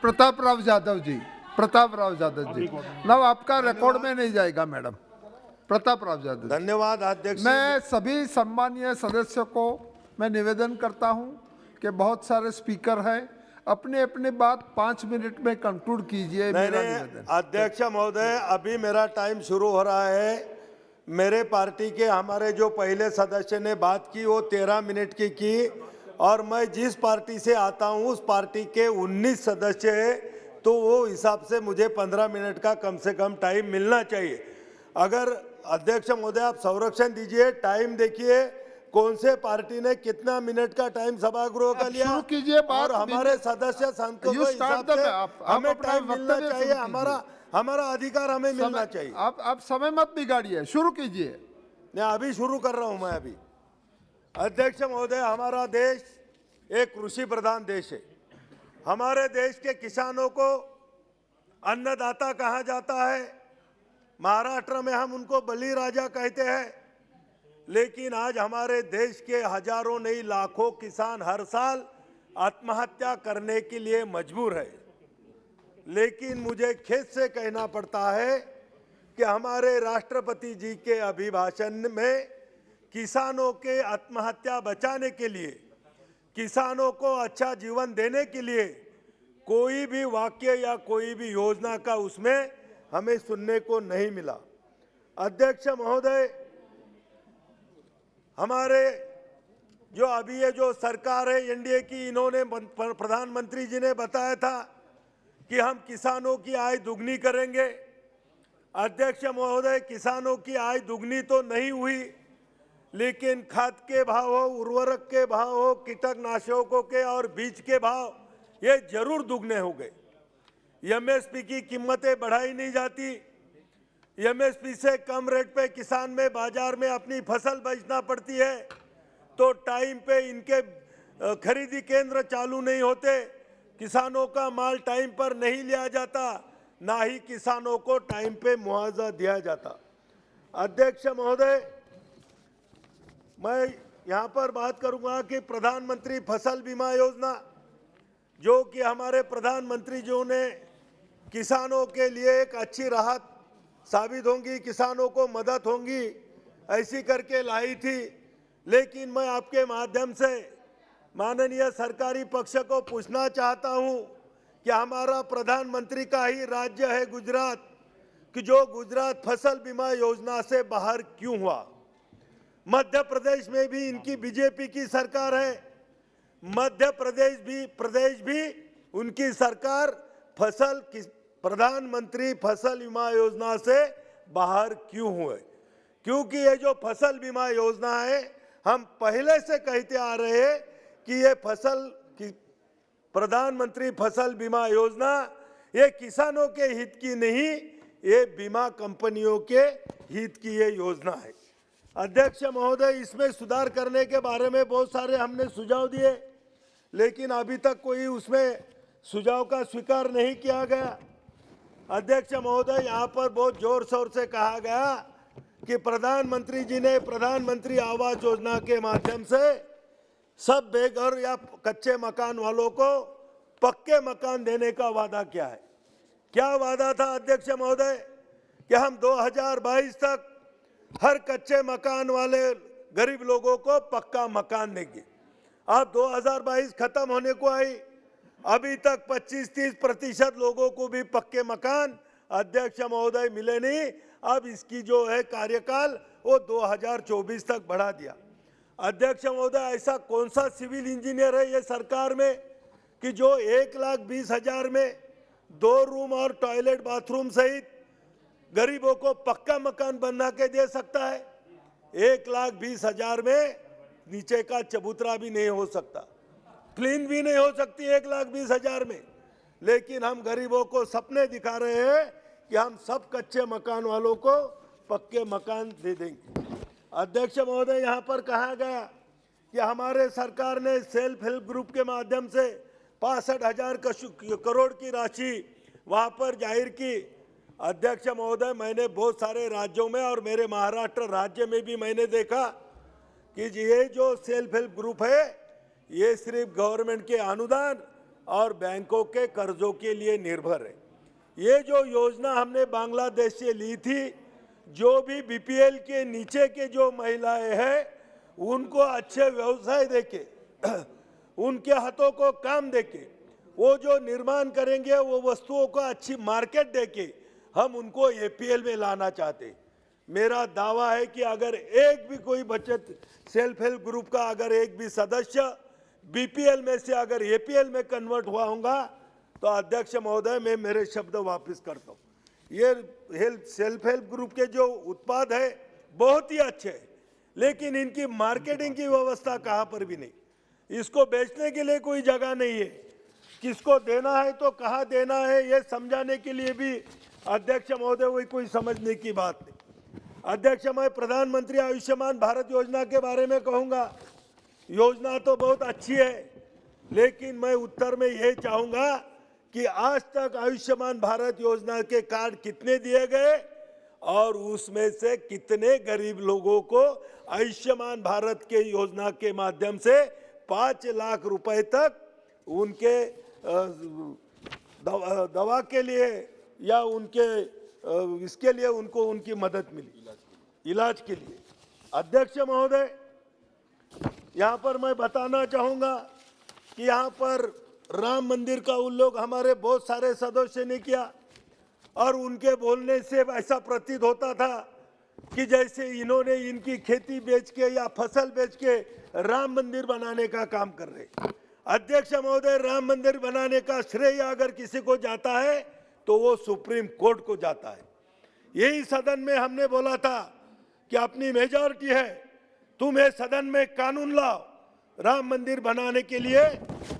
प्रताप राव यादव जी, प्रताप राव यादव जी, नव आपका रिकॉर्ड में नहीं जाएगा मैडम। प्रताप राव यादव जी। धन्यवाद अध्यक्ष। मैं सभी सम्मानीय सदस्यों को मैं निवेदन करता हूं कि बहुत सारे स्पीकर हैं, अपने अपने बात 5 मिनट में कंक्लूड कीजिए। मेरा निवेदन। अध्यक्ष महोदय, अभी मेरा टाइम शुरू हो रहा है। मेरे पार्टी के हमारे जो पहले सदस्य ने बात की वो 13 मिनट की और मैं जिस पार्टी से आता हूं उस पार्टी के 19 सदस्य है, तो वो हिसाब से मुझे 15 मिनट का कम से कम टाइम मिलना चाहिए। अगर अध्यक्ष महोदय आप संरक्षण दीजिए, टाइम देखिए कौन से पार्टी ने कितना मिनट का टाइम सभागृह का लिया, शुरू कीजिए बात। और हमारे सदस्य संतों के हिसाब से हमें टाइम मिलना चाहिए। हमारा अधिकार हमें मिलना चाहिए। आप समय मत बिगाड़िए, शुरू कीजिए। मैं अभी शुरू कर रहा हूं। मैं अभी अध्यक्ष महोदय, हमारा देश एक कृषि प्रधान देश है। हमारे देश के किसानों को अन्नदाता कहा जाता है। महाराष्ट्र में हम उनको बलि राजा कहते हैं। लेकिन आज हमारे देश के हजारों नहीं लाखों किसान हर साल आत्महत्या करने के लिए मजबूर है। लेकिन मुझे खेद से कहना पड़ता है कि हमारे राष्ट्रपति जी के अभिभाषण में किसानों के आत्महत्या बचाने के लिए, किसानों को अच्छा जीवन देने के लिए कोई भी वाक्य या कोई भी योजना का उसमें हमें सुनने को नहीं मिला। अध्यक्ष महोदय, हमारे जो अभी ये जो सरकार है एनडीए की, इन्होंने प्रधानमंत्री जी ने बताया था कि हम किसानों की आय दुगनी करेंगे। अध्यक्ष महोदय, किसानों की आय दुगनी तो नहीं हुई, लेकिन खाद के भाव हो, उर्वरक के भाव हो, कीटनाशकों के और बीज के भाव ये जरूर दुगने हो गए। एमएसपी की कीमतें बढ़ाई नहीं जाती। एमएसपी से कम रेट पे किसान में बाजार में अपनी फसल बेचना पड़ती है, तो टाइम पे इनके खरीदी केंद्र चालू नहीं होते, किसानों का माल टाइम पर नहीं लिया जाता, ना ही किसानों को टाइम पे मुआवजा दिया जाता। अध्यक्ष महोदय, मैं यहाँ पर बात करूँगा कि प्रधानमंत्री फसल बीमा योजना, जो कि हमारे प्रधानमंत्री जी ने किसानों के लिए एक अच्छी राहत साबित होंगी, किसानों को मदद होंगी, ऐसी करके लाई थी। लेकिन मैं आपके माध्यम से माननीय सरकारी पक्ष को पूछना चाहता हूं कि हमारा प्रधानमंत्री का ही राज्य है गुजरात, कि जो गुजरात फसल बीमा योजना से बाहर क्यों हुआ। मध्य प्रदेश में भी इनकी बीजेपी की सरकार है, मध्य प्रदेश भी उनकी सरकार प्रधानमंत्री फसल बीमा योजना से बाहर क्यों हुए। क्योंकि ये जो फसल बीमा योजना है, हम पहले से कहते आ रहे हैं कि ये प्रधानमंत्री फसल बीमा योजना ये किसानों के हित की नहीं, ये बीमा कंपनियों के हित की ये योजना है। अध्यक्ष महोदय, इसमें सुधार करने के बारे में बहुत सारे हमने सुझाव दिए, लेकिन अभी तक कोई उसमें सुझाव का स्वीकार नहीं किया गया। अध्यक्ष महोदय, यहाँ पर बहुत जोर शोर से कहा गया कि प्रधानमंत्री जी ने प्रधानमंत्री आवास योजना के माध्यम से सब बेघर या कच्चे मकान वालों को पक्के मकान देने का वादा किया है। क्या वादा था अध्यक्ष महोदय? कि हम 2022 तक हर कच्चे मकान वाले गरीब लोगों को पक्का मकान देंगे। अब 2022 खत्म होने को आई, अभी तक 25-30% लोगों को भी पक्के मकान अध्यक्ष महोदय मिले नहीं। अब इसकी जो है कार्यकाल वो 2024 तक बढ़ा दिया। अध्यक्ष महोदय, ऐसा कौन सा सिविल इंजीनियर है ये सरकार में कि जो 1,20,000 में 2 रूम और टॉयलेट बाथरूम सहित गरीबों को पक्का मकान बना के दे सकता है? 1,20,000 में नीचे का चबूतरा भी नहीं हो सकता, क्लीन भी नहीं हो सकती 1,20,000 में। लेकिन हम गरीबों को सपने दिखा रहे हैं कि हम सब कच्चे मकान वालों को पक्के मकान दे देंगे। अध्यक्ष महोदय, यहाँ पर कहा गया कि हमारे सरकार ने सेल्फ हेल्प ग्रुप के माध्यम से 65,000 करोड़ की राशि वहाँ पर जाहिर की। अध्यक्ष महोदय, मैंने बहुत सारे राज्यों में और मेरे महाराष्ट्र राज्य में भी मैंने देखा कि ये जो सेल्फ हेल्प ग्रुप है ये सिर्फ गवर्नमेंट के अनुदान और बैंकों के कर्जों के लिए निर्भर है। ये जो योजना हमने बांग्लादेश से ली थी, जो भी बीपीएल के नीचे के जो महिलाएं हैं उनको अच्छे व्यवसाय देके उनके हाथों को काम देके वो जो निर्माण करेंगे वो वस्तुओं को अच्छी मार्केट देके हम उनको एपीएल में लाना चाहते हैं। मेरा दावा है कि अगर एक भी कोई बचत सेल्फ हेल्प ग्रुप का अगर एक भी सदस्य बीपीएल में से अगर एपीएल में कन्वर्ट हुआ होगा तो अध्यक्ष महोदय मैं मेरे शब्द वापस करता हूँ। ये सेल्फ हेल्प ग्रुप के जो उत्पाद है बहुत ही अच्छे हैं, लेकिन इनकी मार्केटिंग की व्यवस्था कहाँ पर भी नहीं। इसको बेचने के लिए कोई जगह नहीं है, किसको देना है तो कहाँ देना है ये समझाने के लिए भी अध्यक्ष महोदय वही कोई समझने की बात नहीं। अध्यक्ष, मैं प्रधानमंत्री आयुष्मान भारत योजना के बारे में कहूँगा। योजना तो बहुत अच्छी है, लेकिन मैं उत्तर में यह चाहूँगा कि आज तक आयुष्मान भारत योजना के कार्ड कितने दिए गए और उसमें से कितने गरीब लोगों को आयुष्मान भारत के योजना के माध्यम से 5 लाख रुपए तक उनके दवा के लिए या उनके इसके लिए उनको उनकी मदद मिली इलाज के लिए। अध्यक्ष महोदय, यहाँ पर मैं बताना चाहूँगा कि यहाँ पर राम मंदिर का उल्लेख हमारे बहुत सारे सदस्य ने किया और उनके बोलने से ऐसा प्रतीत होता था कि जैसे इन्होंने इनकी खेती बेच के या फसल बेच के राम मंदिर बनाने का काम कर रहे। अध्यक्ष महोदय, राम मंदिर बनाने का श्रेय अगर किसी को जाता है तो वो सुप्रीम कोर्ट को जाता है। यही सदन में हमने बोला था कि अपनी मेजॉरिटी है, तुम्हें सदन में कानून लाओ, राम मंदिर बनाने के लिए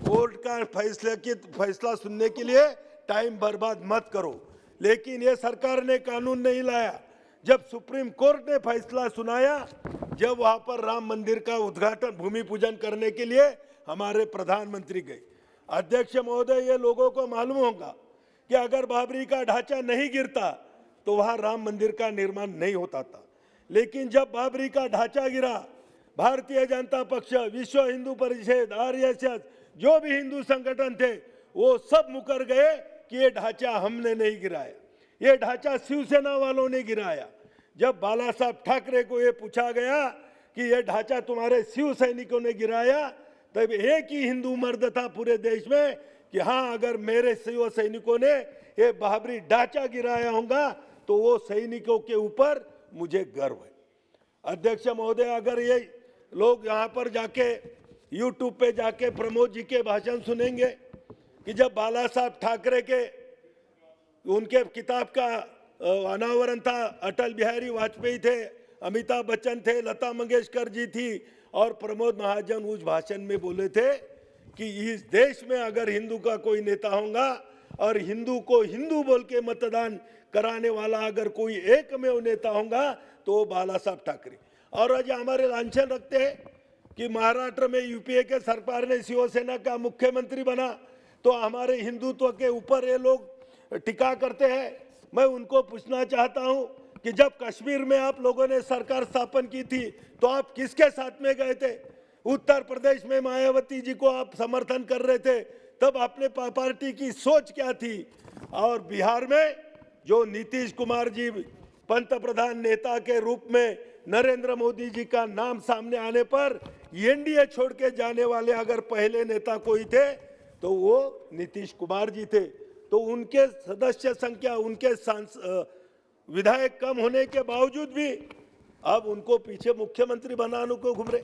कोर्ट का फैसला सुनने के लिए टाइम बर्बाद मत करो। लेकिन ये सरकार ने कानून नहीं लाया। जब सुप्रीम कोर्ट ने फैसला सुनाया, जब वहां पर राम मंदिर का उद्घाटन भूमि पूजन करने के लिए हमारे प्रधानमंत्री गए। अध्यक्ष महोदय, ये लोगों को मालूम होगा कि अगर बाबरी का ढांचा नहीं गिरता तो वहां राम मंदिर का निर्माण नहीं होता था। लेकिन जब बाबरी का ढांचा गिरा, भारतीय जनता पक्ष, विश्व हिंदू परिषद, आरएसएस, जो भी हिंदू संगठन थे वो सब मुकर गए कि ये ढांचा हमने नहीं गिराया, ये ढांचा शिवसेना वालों ने गिराया। जब बाला साहब ठाकरे को ये पूछा गया कि ये ढांचा तुम्हारे शिव सैनिकों ने गिराया, तब एक ही हिंदू मर्द था पूरे देश में कि हाँ, अगर मेरे शिव सैनिकों ने ये बाबरी ढांचा गिराया होगा तो वो सैनिकों के ऊपर मुझे गर्व है। अध्यक्ष महोदय, अगर ये लोग यहाँ पर जाके यूट्यूब पे जाके प्रमोद जी के भाषण सुनेंगे कि जब बाला साहब ठाकरे के उनके किताब का अनावरण था, अटल बिहारी वाजपेयी थे, अमिताभ बच्चन थे, लता मंगेशकर जी थी और प्रमोद महाजन उस भाषण में बोले थे कि इस देश में अगर हिंदू का कोई नेता होगा और हिंदू को हिंदू बोल के मतदान कराने वाला अगर कोई एकमेव नेता होगा तो वो बाला साहब ठाकरे। और आज हमारे लांछन रखते हैं कि महाराष्ट्र में यूपीए के सरकार ने शिवसेना का मुख्यमंत्री बना तो हमारे हिंदुत्व के ऊपर ये लोग टीका करते हैं। मैं उनको पूछना चाहता हूं कि जब कश्मीर में आप लोगों ने सरकार स्थापन की थी तो आप किसके साथ में गए थे? उत्तर प्रदेश में मायावती जी को आप समर्थन कर रहे थे, तब अपने पार्टी की सोच क्या थी? और बिहार में जो नीतीश कुमार जी पंतप्रधान नेता के रूप में नरेंद्र मोदी जी का नाम सामने आने पर एनडीए छोड़ के जाने वाले अगर पहले नेता कोई थे तो वो नीतीश कुमार जी थे। तो उनके सदस्य संख्या, उनके विधायक कम होने के बावजूद भी अब उनको पीछे मुख्यमंत्री बनाने को घूम रहे।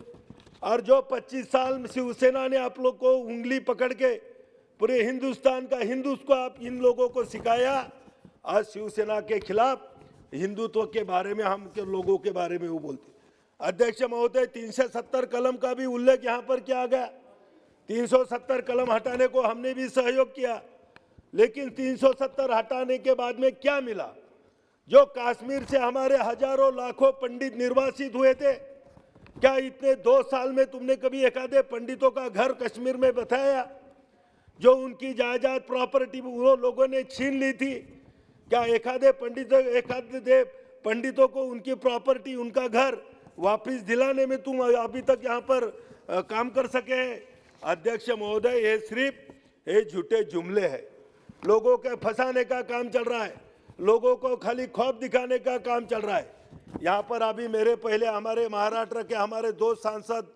और जो 25 साल में शिवसेना ने आप लोग को उंगली पकड़ के पूरे हिंदुस्तान का हिंदुत्व को आप इन लोगों को सिखाया, आज शिवसेना के खिलाफ हिंदुत्व के बारे में हम के लोगों के बारे में वो बोलते। अध्यक्ष महोदय, 370 कलम का भी उल्लेख यहाँ पर किया गया। 370 कलम हटाने को हमने भी सहयोग किया, लेकिन 370 हटाने के बाद में क्या मिला? जो कश्मीर से हमारे हजारों लाखों पंडित निर्वासित हुए थे, क्या इतने 2 साल में तुमने कभी एक आधे पंडितों का घर कश्मीर में बताया? जो उनकी जायदाद प्रॉपर्टी वो लोगों ने छीन ली थी, क्या एक आधे पंडितों को उनकी प्रॉपर्टी, उनका घर वापस दिलाने में तुम अभी तक यहाँ पर काम कर सके हैं? अध्यक्ष महोदय, ये सिर्फ ये झूठे जुमले हैं। लोगों के फंसाने का काम चल रहा है, लोगों को खाली खौफ दिखाने का काम चल रहा है। यहाँ पर अभी मेरे पहले हमारे महाराष्ट्र के हमारे दो सांसद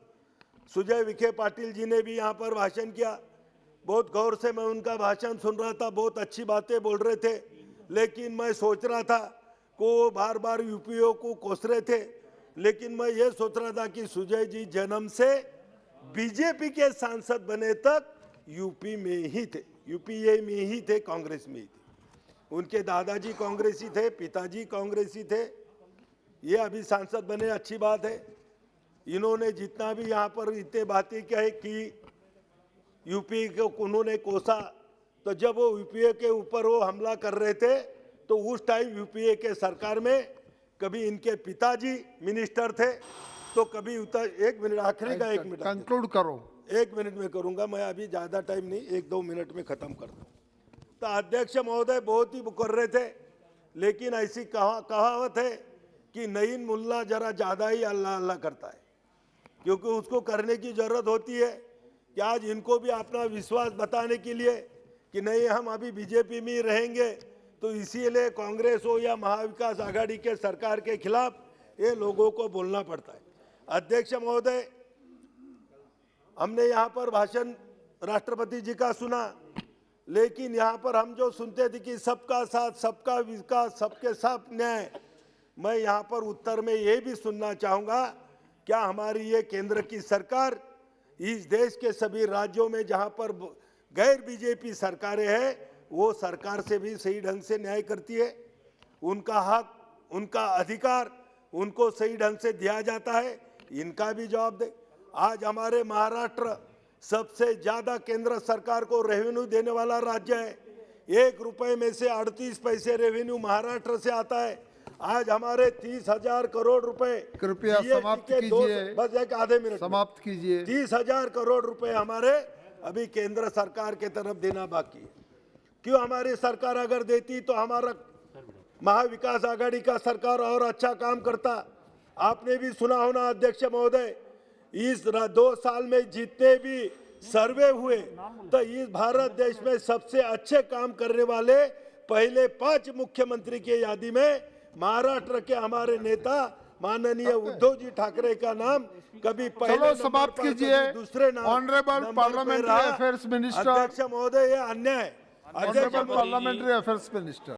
सुजय विखे पाटिल जी ने भी यहाँ पर भाषण किया। बहुत गौर से मैं उनका भाषण सुन रहा था, बहुत अच्छी बातें बोल रहे थे। लेकिन मैं सोच रहा था कि वो बार बार यूपीओ को कोस रहे थे, लेकिन मैं ये सोच रहा था कि सुजय जी जन्म से बीजेपी के सांसद बने तक यूपी में ही थे, यूपीए में ही थे, कांग्रेस में ही थे। उनके दादाजी कांग्रेसी थे, पिताजी कांग्रेसी थे। ये अभी सांसद बने, अच्छी बात है। इन्होंने जितना भी यहाँ पर इतने बातें कही कि यूपी को उन्होंने कोसा, तो जब वो यूपीए के ऊपर वो हमला कर रहे थे तो उस टाइम यूपीए के सरकार में कभी इनके पिताजी मिनिस्टर थे तो कभी एक मिनट, आखिरी का 1 मिनट कंक्लूड करो। 1 मिनट में करूंगा मैं, अभी ज़्यादा टाइम नहीं, 1-2 मिनट में ख़त्म कर दूँ। तो अध्यक्ष महोदय बहुत ही कर रहे थे, लेकिन ऐसी कहावत है कि नईन मुल्ला जरा ज़्यादा ही अल्लाह अल्लाह करता है, क्योंकि उसको करने की ज़रूरत होती है कि आज इनको भी अपना विश्वास बताने के लिए कि नहीं हम अभी बीजेपी में ही रहेंगे, तो इसीलिए कांग्रेस हो या महाविकास आघाड़ी के सरकार के खिलाफ ये लोगों को बोलना पड़ता है। अध्यक्ष महोदय, हमने यहाँ पर भाषण राष्ट्रपति जी का सुना, लेकिन यहाँ पर हम जो सुनते थे कि सबका साथ, सबका विकास, सबके साथ न्याय, मैं यहाँ पर उत्तर में ये भी सुनना चाहूँगा, क्या हमारी ये केंद्र की सरकार इस देश के सभी राज्यों में जहाँ पर गैर बीजेपी सरकारें हैं, वो सरकार से भी सही ढंग से न्याय करती है? उनका हक, उनका अधिकार उनको सही ढंग से दिया जाता है? इनका भी जवाब दे। आज हमारे महाराष्ट्र सबसे ज़्यादा केंद्र सरकार को रेवेन्यू देने वाला राज्य है। 1 रुपए में से 38 पैसे रेवेन्यू महाराष्ट्र से आता है। आज हमारे 30,000 करोड़ रुपए, कृपया समाप्त कीजिए, बस एक आधे मिनट समाप्त कीजिए। 30,000 करोड़ रुपए हमारे अभी केंद्र सरकार के तरफ देना बाकी है। क्यों? हमारी सरकार अगर देती तो हमारा महाविकास आघाड़ी का सरकार और अच्छा काम करता। आपने भी सुना होना अध्यक्ष महोदय, इस 2 साल में जितने भी सर्वे हुए तो इस भारत देश में सबसे अच्छे काम करने वाले पहले 5 मुख्यमंत्री की यादी में महाराष्ट्र के हमारे नेता माननीय उद्धव जी ठाकरे का नाम कभी पहले चलो समाप्त कीजिए। दूसरे नाम ऑनरेबल पार्लियामेंट्री अफेयर्स मिनिस्टर, अध्यक्ष महोदय, ये अन्याय। Honourable parliamentary affairs minister.